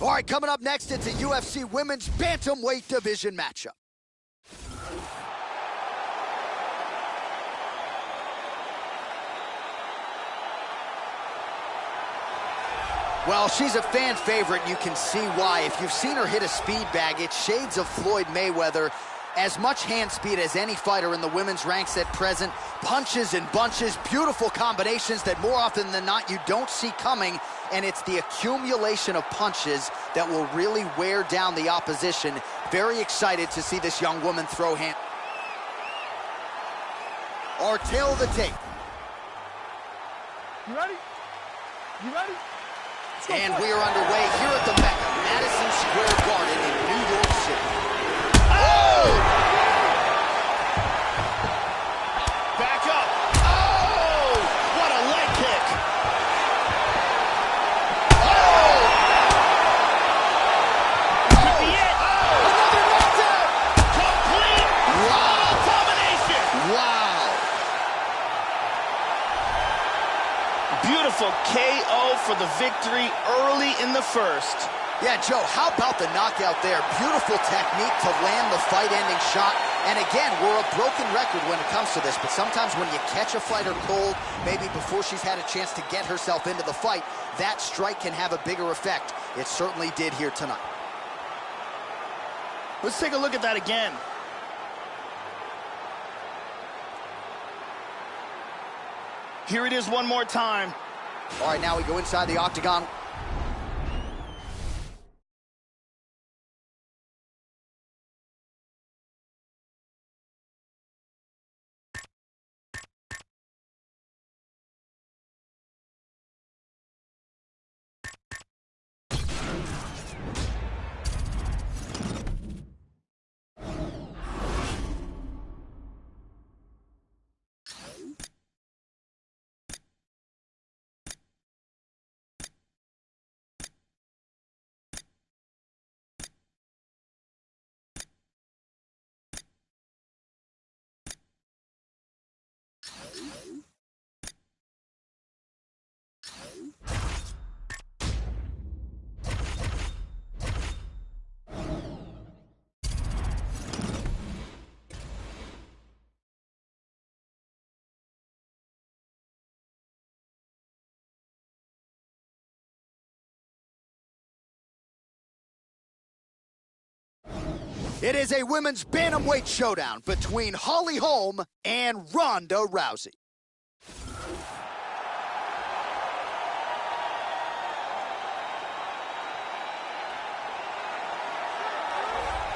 All right, coming up next, it's a UFC Women's Bantamweight Division matchup. Well, she's a fan favorite, and you can see why. If you've seen her hit a speed bag, it's shades of Floyd Mayweather. As much hand speed as any fighter in the women's ranks at present. Punches and bunches, beautiful combinations that more often than not you don't see coming. And it's the accumulation of punches that will really wear down the opposition. Very excited to see this young woman throw hand. Our tail of the tape. You ready? You ready? And we are underway here at the Mecca, Madison Square Garden in New York City. Oh! Back up. Oh! What a leg kick. Oh! Could be it. Oh! Another knockdown! Complete. Wow! Domination. Wow! Beautiful KO for the victory early in the first. Yeah, Joe, how about the knockout there? Beautiful technique to land the fight-ending shot. And again, we're a broken record when it comes to this, but sometimes when you catch a fighter cold, maybe before she's had a chance to get herself into the fight, that strike can have a bigger effect. It certainly did here tonight. Let's take a look at that again. Here it is one more time. All right, now we go inside the octagon. It is a women's bantamweight showdown between Holly Holm and Ronda Rousey.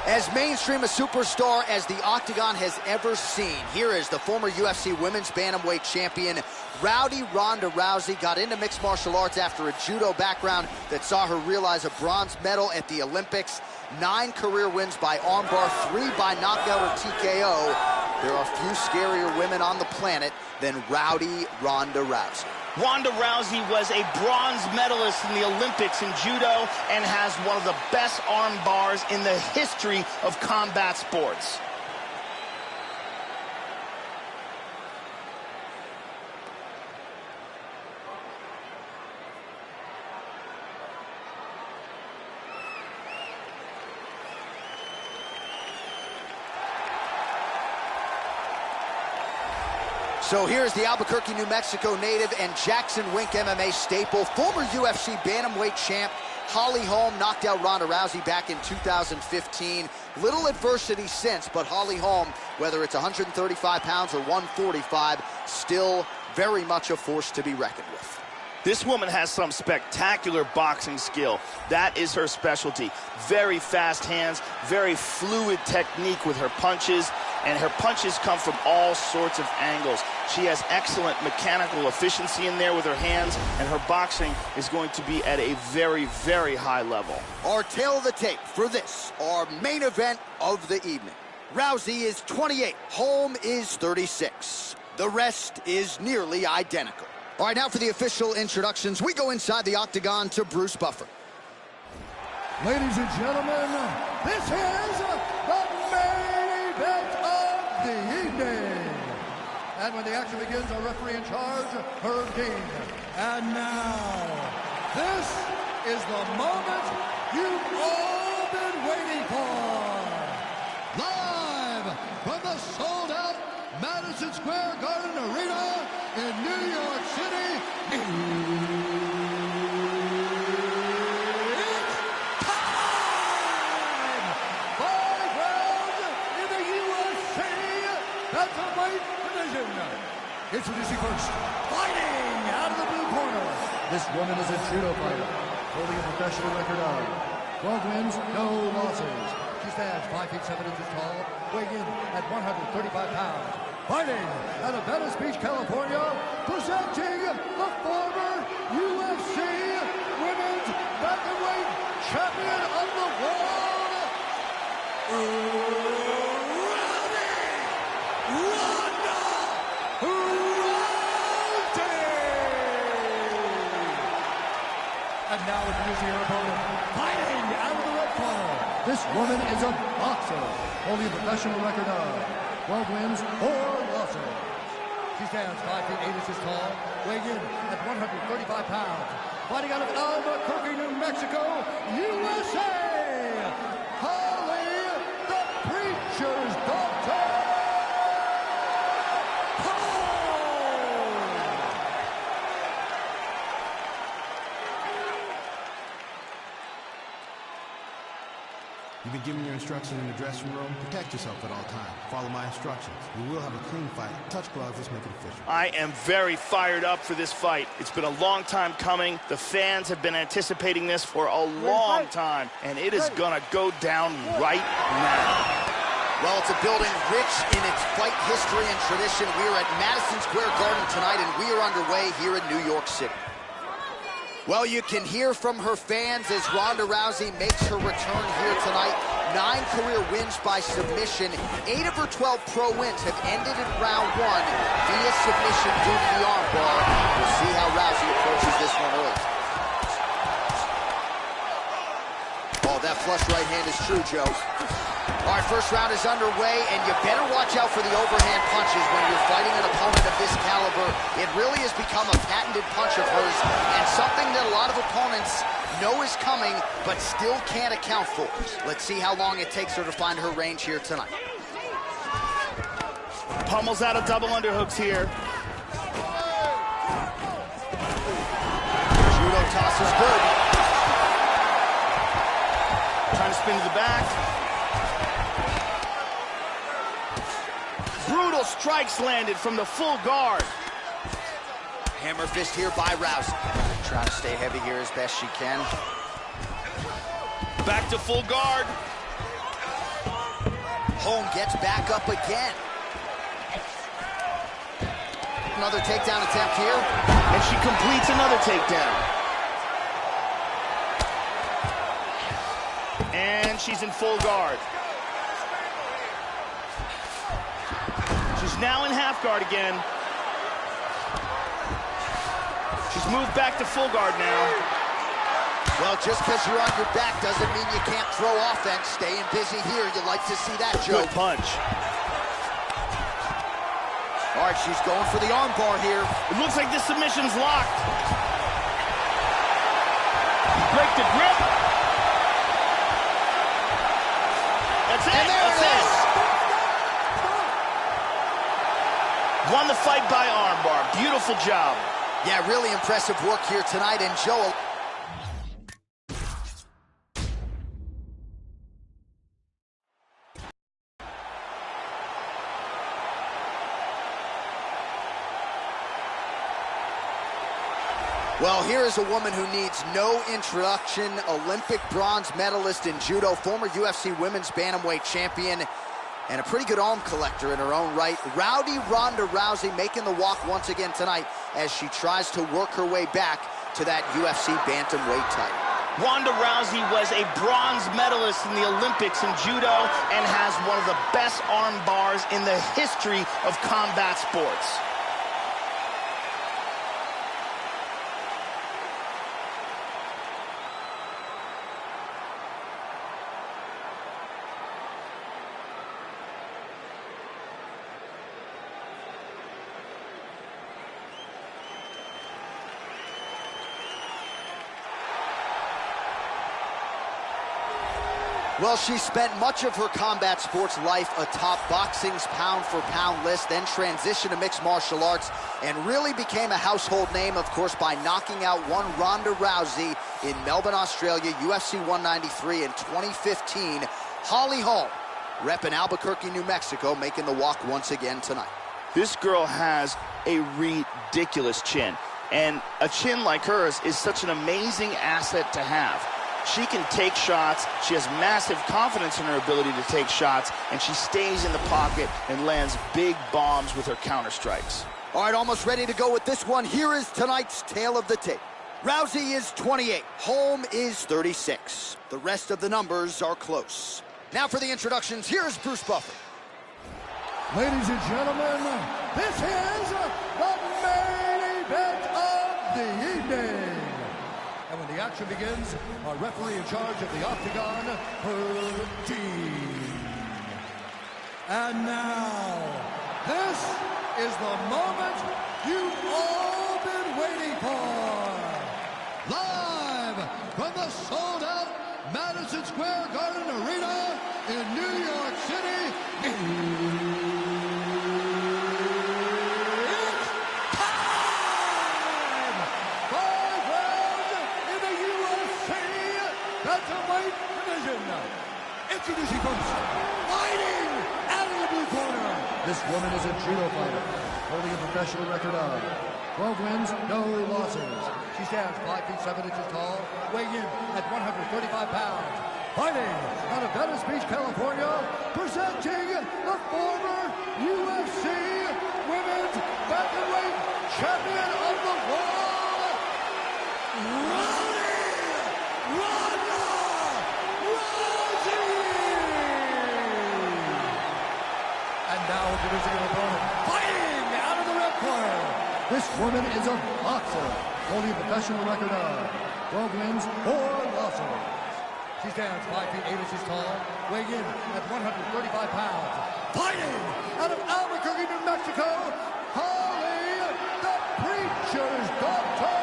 As mainstream a superstar as the Octagon has ever seen, here is the former UFC Women's Bantamweight Champion, Rowdy Ronda Rousey. Got into mixed martial arts after a judo background that saw her realize a bronze medal at the Olympics. 9 career wins by armbar, 3 by knockout or TKO. There are few scarier women on the planet than Rowdy Ronda Rousey. Ronda Rousey was a bronze medalist in the Olympics in judo and has one of the best arm bars in the history of combat sports. So here's the Albuquerque, New Mexico native and Jackson Wink MMA staple, former UFC bantamweight champ, Holly Holm knocked out Ronda Rousey back in 2015. Little adversity since, but Holly Holm, whether it's 135 pounds or 145, still very much a force to be reckoned with. This woman has some spectacular boxing skill. That is her specialty. Very fast hands, very fluid technique with her punches, and her punches come from all sorts of angles. She has excellent mechanical efficiency in there with her hands, and her boxing is going to be at a very, very high level. Our tail of the tape for this, our main event of the evening. Rousey is 28, Holm is 36. The rest is nearly identical. All right, now for the official introductions, we go inside the octagon to Bruce Buffer. Ladies and gentlemen, this is the main event of the evening. And when the action begins, our referee in charge, Herb Dean. And now, this is the moment you've all been waiting for. Live from the sold-out Madison Square Garden Arena in New York City, it's time! 5 rounds in the UFC Bantamweight division. Introducing first, fighting out of the blue corner. This woman is a judo fighter, holding a professional record of 12 wins, no losses. She stands 5 feet 7 inches tall, weighing in at 135 pounds. Fighting out of Venice Beach, California, presenting the former UFC Women's Bantamweight Champion of the World, And now introducing her opponent, fighting out of the red corner. This woman is a boxer, holding a professional record of 12 wins, 4 losses. She stands 5 feet 8 inches tall, weighing in at 135 pounds. Fighting out of Albuquerque, New Mexico, USA, Holly the Preacher's Daughter. You've been given your instructions in the dressing room. Protect yourself at all times. Follow my instructions. We will have a clean fight. Touch gloves. Let's make it official. I am very fired up for this fight. It's been a long time coming. The fans have been anticipating this for a long time, and it is gonna go down right now. Well, it's a building rich in its fight history and tradition. We are at Madison Square Garden tonight, and we are underway here in New York City. Well, you can hear from her fans as Ronda Rousey makes her return here tonight. 9 career wins by submission. 8 of her 12 pro wins have ended in round 1 via submission due to the armbar. We'll see how Rousey approaches this one early. Oh, that flush right hand is true, Joe. All right, first round is underway, and you better watch out for the overhand punches when you're fighting an opponent of this caliber. It really has become a patented punch of hers, and something that a lot of opponents know is coming, but still can't account for. Let's see how long it takes her to find her range here tonight. Pummels out of double underhooks here. Judo toss is good. Trying to spin to the back. Brutal strikes landed from the full guard. Hammer fist here by Rousey. Trying to stay heavy here as best she can. Back to full guard. Holm gets back up again. Another takedown attempt here. And she completes another takedown. And she's in full guard. She's now in half guard again. She's moved back to full guard now. Well, just because you're on your back doesn't mean you can't throw offense. Staying busy here, you'd like to see that, Joe. Good punch. All right, she's going for the armbar here. It looks like this submission's locked. Break the grip. That's it. And there That's it is. Won the fight by armbar. Beautiful job. Yeah, really impressive work here tonight. And Joe... Well, here is a woman who needs no introduction. Olympic bronze medalist in judo, former UFC women's bantamweight champion, and a pretty good arm collector in her own right. Rowdy Ronda Rousey making the walk once again tonight as she tries to work her way back to that UFC bantamweight title. Ronda Rousey was a bronze medalist in the Olympics in judo and has one of the best arm bars in the history of combat sports. Well, she spent much of her combat sports life atop boxing's pound-for-pound list, then transitioned to mixed martial arts, and really became a household name, of course, by knocking out one Ronda Rousey in Melbourne, Australia, UFC 193 in 2015. Holly Holm, repping Albuquerque, New Mexico, making the walk once again tonight. This girl has a ridiculous chin, and a chin like hers is such an amazing asset to have. She can take shots, she has massive confidence in her ability to take shots, and she stays in the pocket and lands big bombs with her counter strikes. All right, almost ready to go with this one. Here is tonight's tale of the tape. Rousey is 28, Holm is 36. The rest of the numbers are close. Now for the introductions, here's Bruce Buffer. Ladies and gentlemen, this is the main event of the evening. And when the action begins, our referee in charge of the Octagon, Dean. And now, this is the moment you've all been waiting for. Live from the sold-out Madison Square Garden Arena in New York City. Introducing first, fighting out of the blue corner. This woman is a judo fighter, holding a professional record of 12 wins, no losses. She stands 5 feet 7 inches tall, weighing in at 135 pounds. Fighting out of Venice Beach, California, presenting the former UFC Women's Bantamweight Champion of the World, Now introducing an opponent, fighting out of the red corner. This woman is a boxer, holding a professional record of 12 wins, 4 losses. She stands 5 feet 8 inches tall, weighing in at 135 pounds. Fighting out of Albuquerque, New Mexico, Holly, the Preacher's Daughter.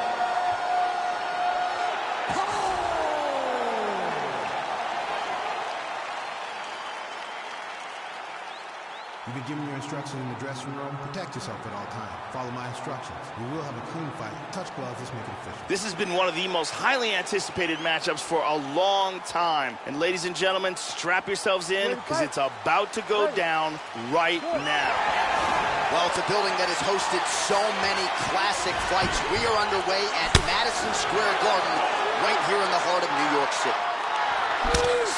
You've been given your instructions in the dressing room. Protect yourself at all times. Follow my instructions. We will have a clean fight. Touch gloves, let's make it official. This has been one of the most highly anticipated matchups for a long time. And ladies and gentlemen, strap yourselves in, because it's about to go down right now. Well, it's a building that has hosted so many classic fights. We are underway at Madison Square Garden, right here in the heart of New York City.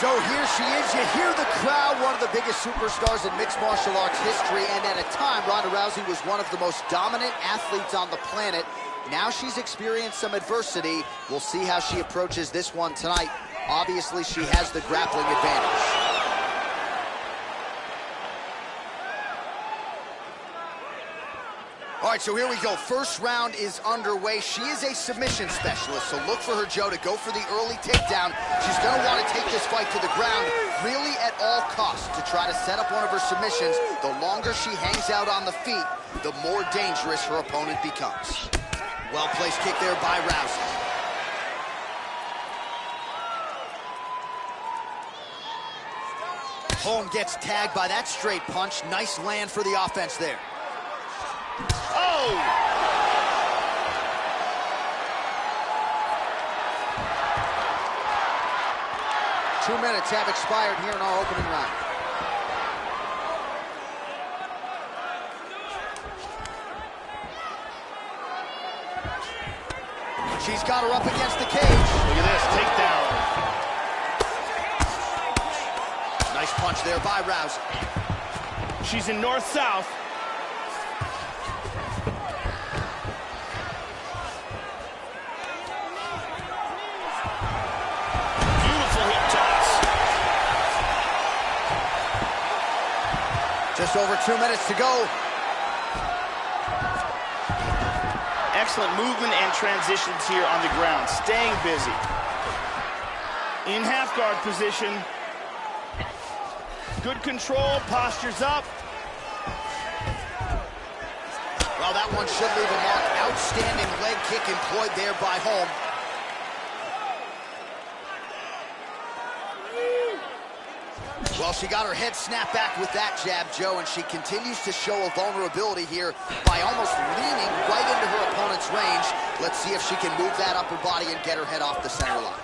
So here she is. You hear the crowd, one of the biggest superstars in mixed martial arts history, and at a time, Ronda Rousey was one of the most dominant athletes on the planet. Now she's experienced some adversity. We'll see how she approaches this one tonight. Obviously, she has the grappling advantage. All right, so here we go. First round is underway. She is a submission specialist, so look for her, Joe, to go for the early takedown. She's going to want to take this fight to the ground, really at all costs, to try to set up one of her submissions. The longer she hangs out on the feet, the more dangerous her opponent becomes. Well-placed kick there by Rousey. Holm gets tagged by that straight punch. Nice land for the offense there. Oh! 2 minutes have expired here in our opening round. She's got her up against the cage. Look at this, takedown. Nice punch there by Rousey. She's in north-south. Just over 2 minutes to go. Excellent movement and transitions here on the ground, staying busy. In half guard position. Good control, postures up. Well, that one should leave a mark. Outstanding leg kick employed there by Holm. Well, she got her head snapped back with that jab, Joe, and she continues to show a vulnerability here by almost leaning right into her opponent's range. Let's see if she can move that upper body and get her head off the center line.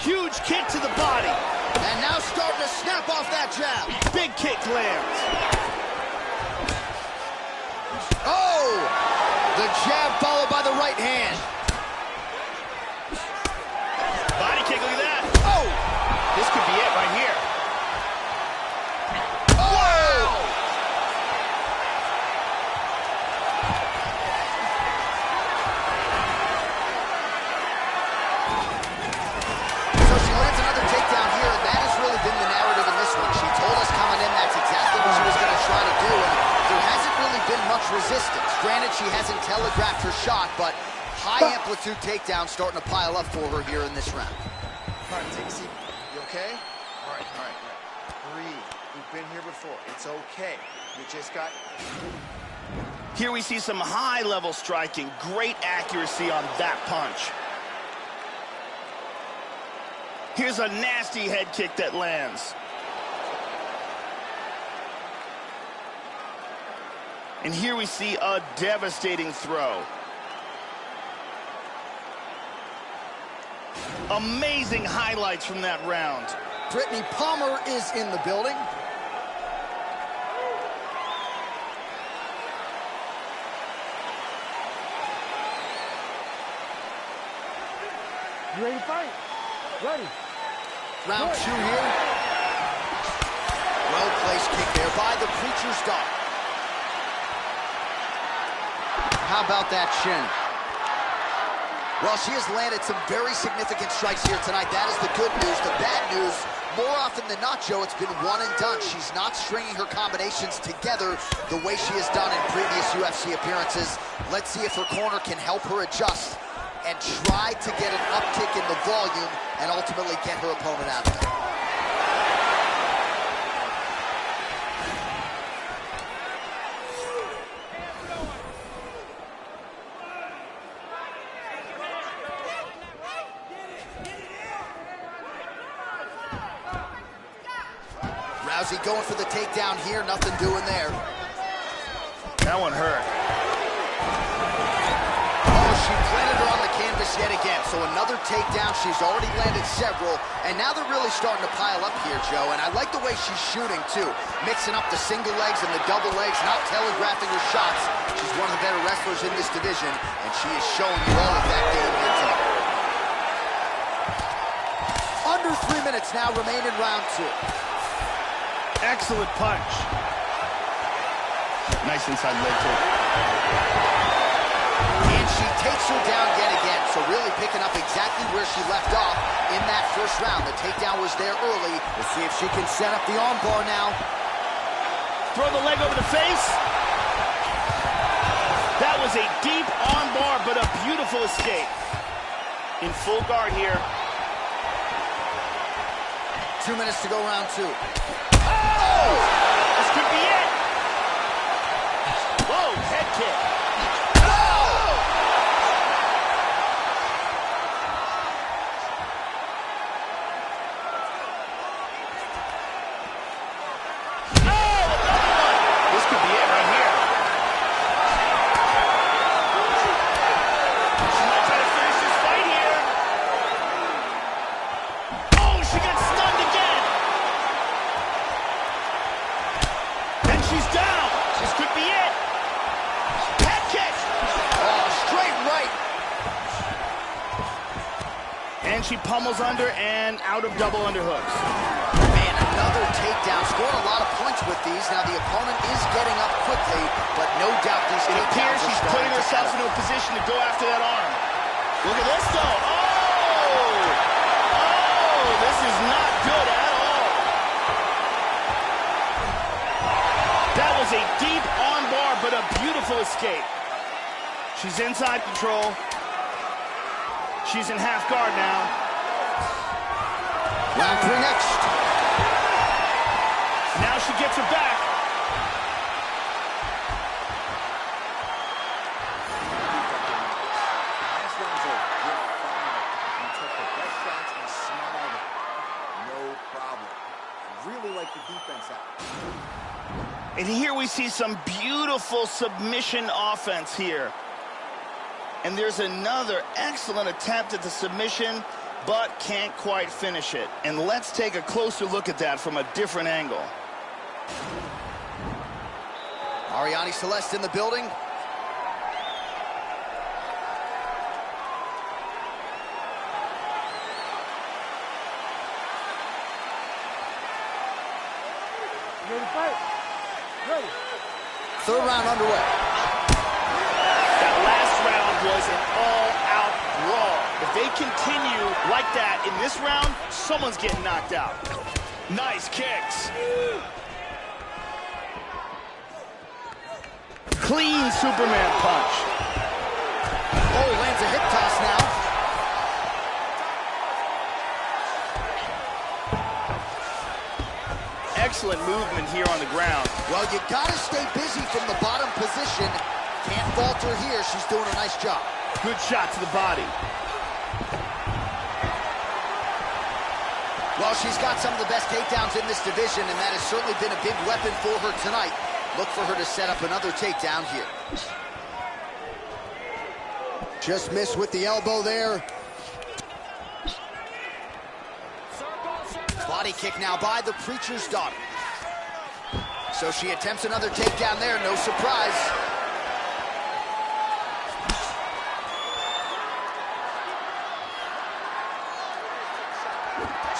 Huge kick to the body. And now starting to snap off that jab. Big kick lands. Oh! The jab followed by the right hand. Body kick, look at that. Oh! This could be it right here. Resistance. Granted, she hasn't telegraphed her shot, but high amplitude takedown starting to pile up for her here in this round. All right, take a seat. You okay? All right. Breathe. We've been here before. It's okay. You just got... Here we see some high-level striking. Great accuracy on that punch. Here's a nasty head kick that lands. And here we see a devastating throw. Amazing highlights from that round. Brittany Palmer is in the building. You ready to fight? Ready. Round 2 here. Well-placed kick there by the Preacher's Daughter. How about that shin? Well, she has landed some very significant strikes here tonight. That is the good news. The bad news, more often than not, Joe, it's been one and done. She's not stringing her combinations together the way she has done in previous UFC appearances. Let's see if her corner can help her adjust and try to get an uptick in the volume and ultimately get her opponent out of there. Rousey going for the takedown here, nothing doing there. That one hurt. Oh, she planted her on the canvas yet again. So another takedown, she's already landed several, and now they're really starting to pile up here, Joe. And I like the way she's shooting, too. Mixing up the single legs and the double legs, not telegraphing her shots. She's one of the better wrestlers in this division, and she is showing you all of that game here tonight. Under 3 minutes now remain in round 2. Excellent punch. Nice inside leg kick. And she takes her down yet again. So really picking up exactly where she left off in that first round. The takedown was there early. We'll see if she can set up the armbar now. Throw the leg over the face. That was a deep armbar, but a beautiful escape. In full guard here. 2 minutes to go, round 2. Oh! This could be it. Whoa, head kick. Oh! Oh, another one. This could be it right here. She might try to finish this fight here. Oh, she got stunned again. Then she's down. This could be it. Head kick. Oh, straight right. And she pummels under and out of double underhooks. Man, another takedown. Scoring a lot of points with these. Now the opponent is getting up quickly, but no doubt these It takedowns appears are she's starting putting to herself add up. into a position to go after that arm. Look at this, though. Oh! Oh, this is not good at all. That was a deep armbar, but a beautiful escape. She's inside control. She's in half guard now. Round 3 next. Now she gets her back. Last round's over. You're fine. You took the best shots and smiled. No problem. And here we see some beautiful submission offense here. And there's another excellent attempt at the submission, but can't quite finish it. And let's take a closer look at that from a different angle. Ariane Celeste in the building. Ready to fight? Ready. Third round underway. That last round was an all-out brawl. If they continue like that in this round, someone's getting knocked out. Nice kicks. Clean Superman punch. Oh, lands a hip toss now. Excellent movement here on the ground. Well, you gotta stay busy from the bottom position. Can't falter here. She's doing a nice job. Good shot to the body. Well, she's got some of the best takedowns in this division, and that has certainly been a big weapon for her tonight. Look for her to set up another takedown here. Just missed with the elbow there. Body kick now by the Preacher's daughter. So she attempts another takedown there, no surprise.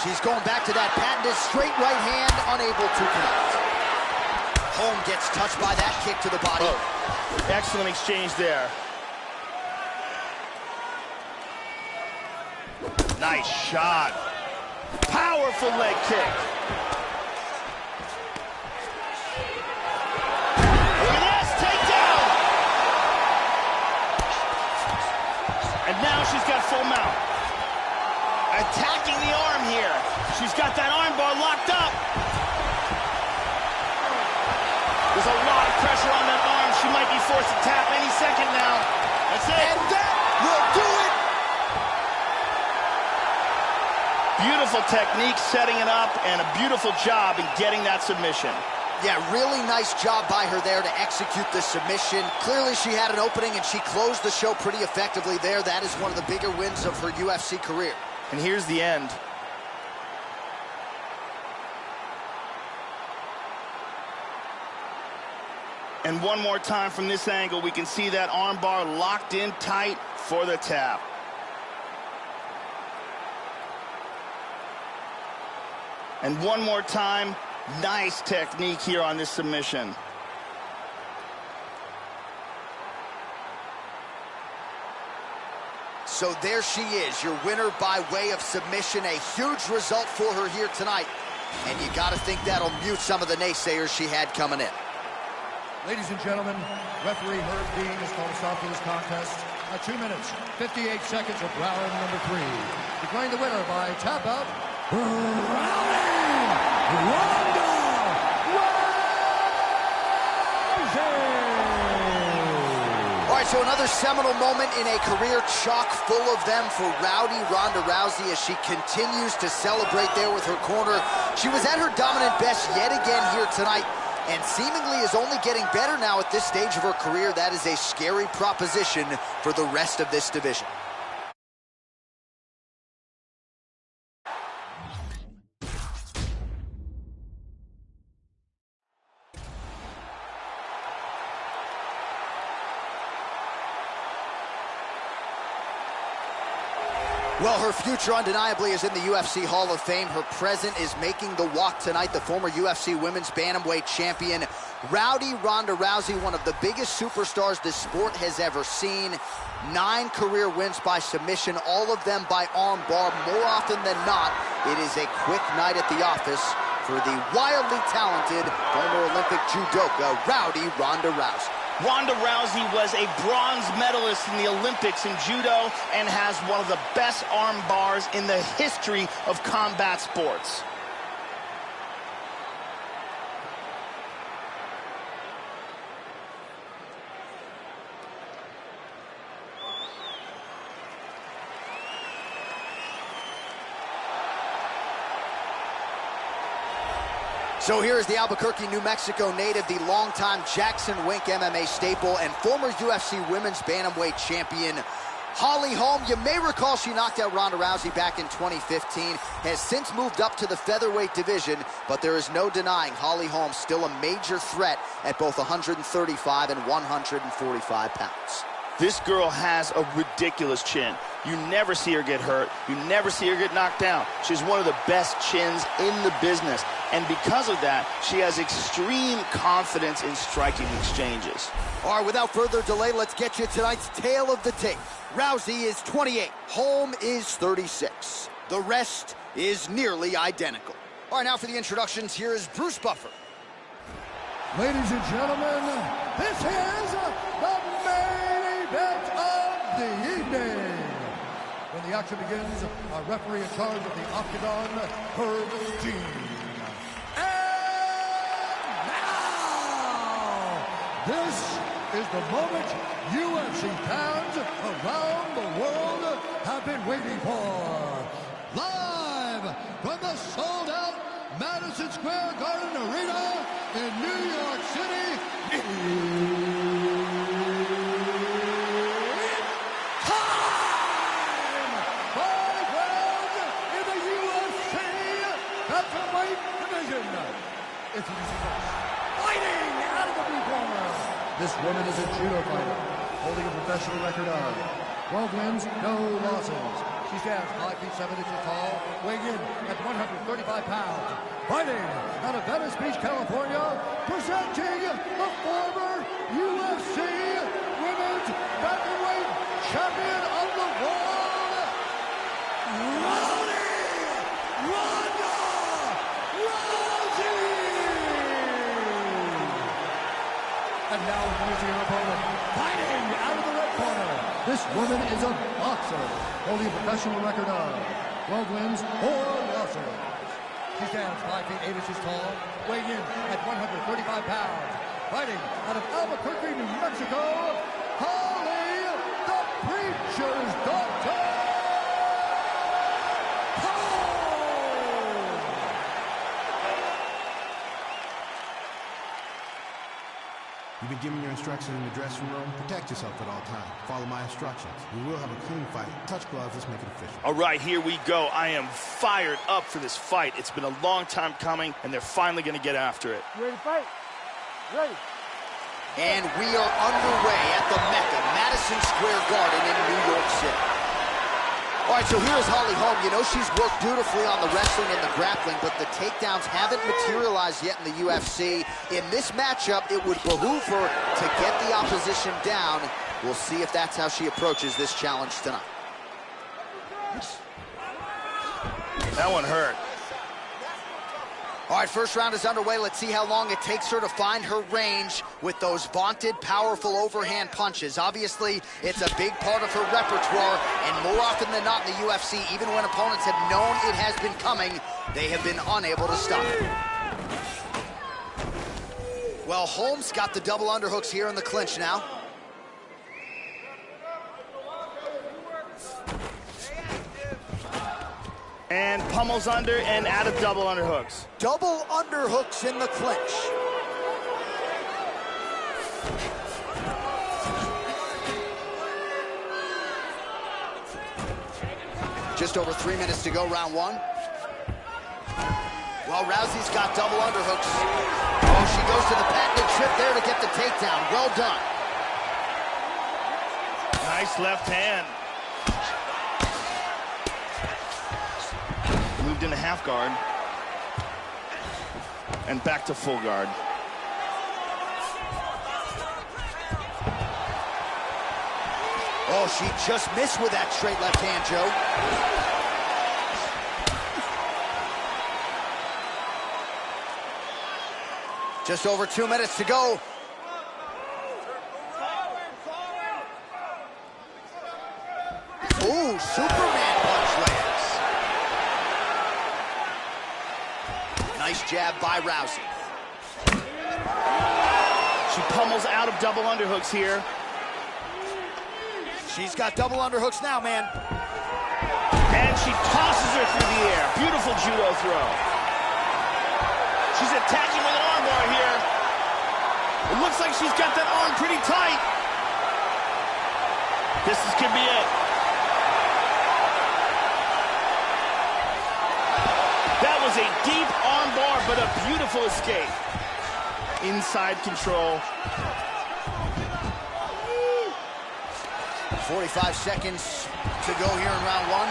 She's going back to that patented straight right hand, unable to connect. Home gets touched by that kick to the body. Oh, excellent exchange there. Nice shot. Powerful leg kick. Look at this, takedown. And now she's got full mount. Attacking the arm here. She's got that arm bar locked up. There's a lot of pressure on that arm. She might be forced to tap any second now. That's it. And that will do it. Beautiful technique setting it up, and a beautiful job in getting that submission. Yeah, really nice job by her there to execute the submission. Clearly she had an opening, and she closed the show pretty effectively there. That is one of the bigger wins of her UFC career. And here's the end. And one more time from this angle, we can see that arm bar locked in tight for the tap. And one more time, nice technique here on this submission. So there she is, your winner by way of submission. A huge result for her here tonight. And you got to think that'll mute some of the naysayers she had coming in. Ladies and gentlemen, referee Herb Dean has called a stop to this contest at 2 minutes, 58 seconds of round number 3. Declaring the winner by tap out, Rowdy Ronda Rousey! All right, so another seminal moment in a career chock full of them for Rowdy Ronda Rousey as she continues to celebrate there with her corner. She was at her dominant best yet again here tonight, and seemingly is only getting better now at this stage of her career. That is a scary proposition for the rest of this division. Well, her future undeniably is in the UFC Hall of Fame. Her present is making the walk tonight. The former UFC Women's Bantamweight Champion, Rowdy Ronda Rousey, one of the biggest superstars this sport has ever seen. 9 career wins by submission, all of them by arm bar. More often than not, it is a quick night at the office for the wildly talented former Olympic judoka, Rowdy Ronda Rousey. Ronda Rousey was a bronze medalist in the Olympics in judo and has one of the best arm bars in the history of combat sports. So here is the Albuquerque, New Mexico native, the longtime Jackson Wink MMA staple and former UFC Women's Bantamweight champion, Holly Holm. You may recall she knocked out Ronda Rousey back in 2015, has since moved up to the featherweight division, but there is no denying Holly Holm still a major threat at both 135 and 145 pounds. This girl has a ridiculous chin. You never see her get hurt. You never see her get knocked down. She's one of the best chins in the business. And because of that, she has extreme confidence in striking exchanges. All right, without further delay, let's get you tonight's tale of the tape. Rousey is 28. Holm is 36. The rest is nearly identical. All right, now for the introductions, here is Bruce Buffer. Ladies and gentlemen, this is the main event of the evening. When the action begins, our referee in charge of the Octagon, Herb Dean. And now, this is the moment UFC fans around the world have been waiting for. Live from the sold-out Madison Square Garden Arena in New York City. Time! 5 rounds in the UFC Bantamweight division. Introducing first, fighting out of the blue corner. This woman is a judo fighter, holding a professional record of 12 wins, no losses. She stands 5 feet 7 inches tall, weighing in at 135 pounds. Fighting out of Venice Beach, California, presenting the former UFC Women's Bantamweight Champion of the World, Ronda Rousey! And now introducing her opponent, fighting out of the red corner. This woman is a boxer, holding a professional record of 12 wins, 4 losses. She stands 5 feet 8 inches tall, weighing in at 135 pounds. Fighting out of Albuquerque, New Mexico, Holly, the Preacher's Daughter, Holm! You've been given your instructions in the dressing room. Protect yourself at all times. Follow my instructions. We will have a clean fight. Touch gloves. Let's make it official. All right, here we go. I am fired up for this fight. It's been a long time coming, and they're finally going to get after it. You ready to fight? Ready. And we are underway at the Mecca, Madison Square Garden in New York City. All right, so here's Holly Holm. You know she's worked beautifully on the wrestling and the grappling, but the takedowns haven't materialized yet in the UFC. In this matchup, it would behoove her to get the opposition down. We'll see if that's how she approaches this challenge tonight. That one hurt. All right, first round is underway. Let's see how long it takes her to find her range with those vaunted, powerful overhand punches. Obviously, it's a big part of her repertoire, and more often than not in the UFC, even when opponents have known it has been coming, they have been unable to stop it. Well, Holmes got the double underhooks here in the clinch now. And pummels under and out of double underhooks. Double underhooks in the clinch. Just over 3 minutes to go, round one. Well, Rousey's got double underhooks. Oh, she goes to the patented trip there to get the takedown. Well done. Nice left hand. Moved into half guard. And back to full guard. Oh, she just missed with that straight left hand, Joe. Just over 2 minutes to go. Ooh, Superman punch lands. Nice jab by Rousey. She pummels out of double underhooks here. She's got double underhooks now, man. And she tosses her through the air. Beautiful judo throw. She's attacking with an armbar here. It looks like she's got that arm pretty tight. Could be it. That was a deep armbar, but a beautiful escape. Inside control. 45 seconds to go here in round one.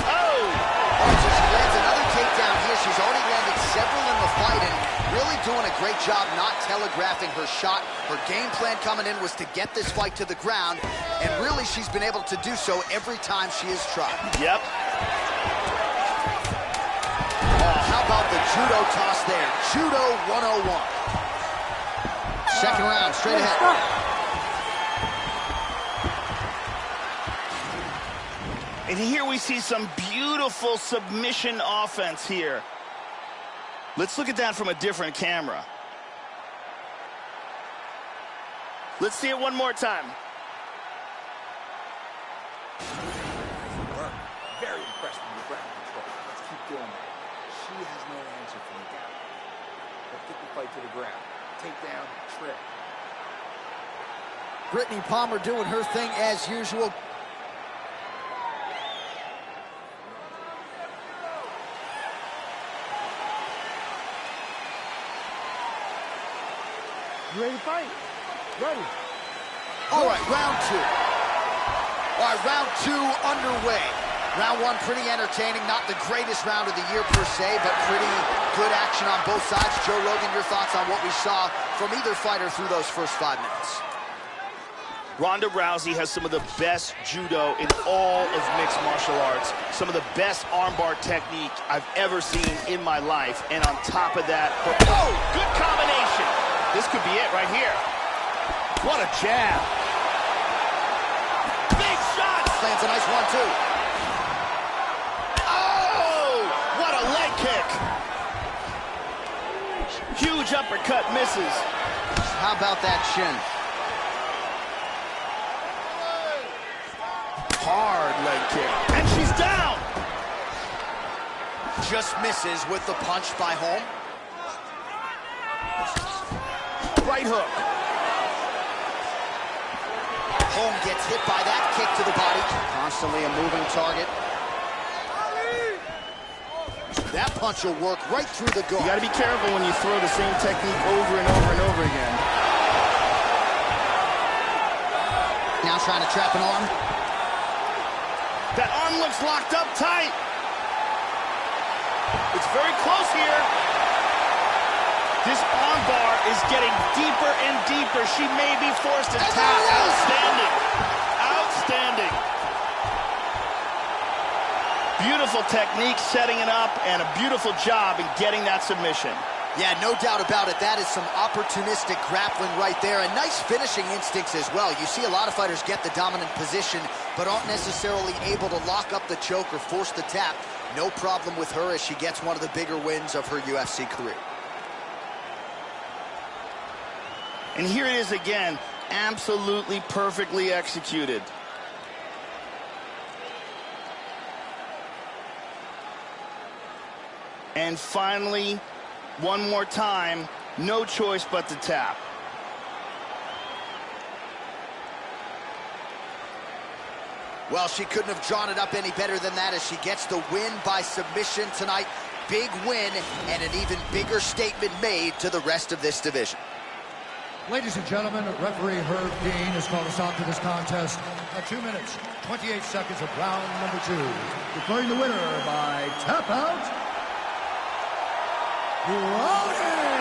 Oh! So she lands another takedown here. She's already landed several in the fight and really doing a great job not telegraphing her shot. Her game plan coming in was to get this fight to the ground, and really she's been able to do so every time she has tried. Yep. Oh, how about the judo toss there? Judo 101. Second round, straight ahead. And here we see some beautiful submission offense here. Let's look at that from a different camera. Let's see it one more time. Very impressed with your ground control. Let's keep doing that. She has no answer for you down. Let's get the fight to the ground. Takedown, trip. Brittany Palmer doing her thing as usual. You ready to fight? Ready. All right, round two. All right, round two underway. Round one pretty entertaining. Not the greatest round of the year per se, but pretty good action on both sides. Joe Rogan, your thoughts on what we saw from either fighter through those first 5 minutes? Ronda Rousey has some of the best judo in all of mixed martial arts. Some of the best armbar technique I've ever seen in my life. And on top of that, oh, good combination. This could be it right here. What a jab. Big shot. Lands a nice one, too. Oh, what a leg kick. Huge uppercut misses. How about that shin? Hard leg kick. And she's down. Just misses with the punch by Holm. Right hook. Holm gets hit by that kick to the body. Constantly a moving target. That punch will work right through the guard. You got to be careful when you throw the same technique over and over and over again. Now trying to trap an arm. That arm looks locked up tight. It's very close here. This armbar is getting deeper and deeper. She may be forced to tap. Outstanding. Outstanding. Beautiful technique setting it up and a beautiful job in getting that submission. Yeah, no doubt about it. That is some opportunistic grappling right there, and nice finishing instincts as well. You see a lot of fighters get the dominant position, but aren't necessarily able to lock up the choke or force the tap. No problem with her as she gets one of the bigger wins of her UFC career. And here it is again, absolutely perfectly executed. And finally, one more time, no choice but to tap. Well, she couldn't have drawn it up any better than that as she gets the win by submission tonight. Big win and an even bigger statement made to the rest of this division. Ladies and gentlemen, referee Herb Dean has called us on to this contest at 2 minutes, 28 seconds of round number 2. Declaring the winner by tap out, Ronda Rousey!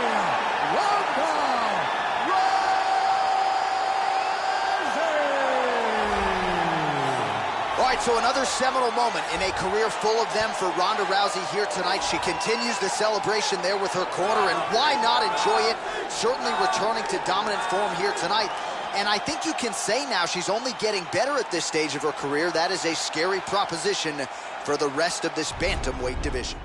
All right, so another seminal moment in a career full of them for Ronda Rousey here tonight. She continues the celebration there with her corner, and why not enjoy it? Certainly returning to dominant form here tonight. And I think you can say now she's only getting better at this stage of her career. That is a scary proposition for the rest of this bantamweight division.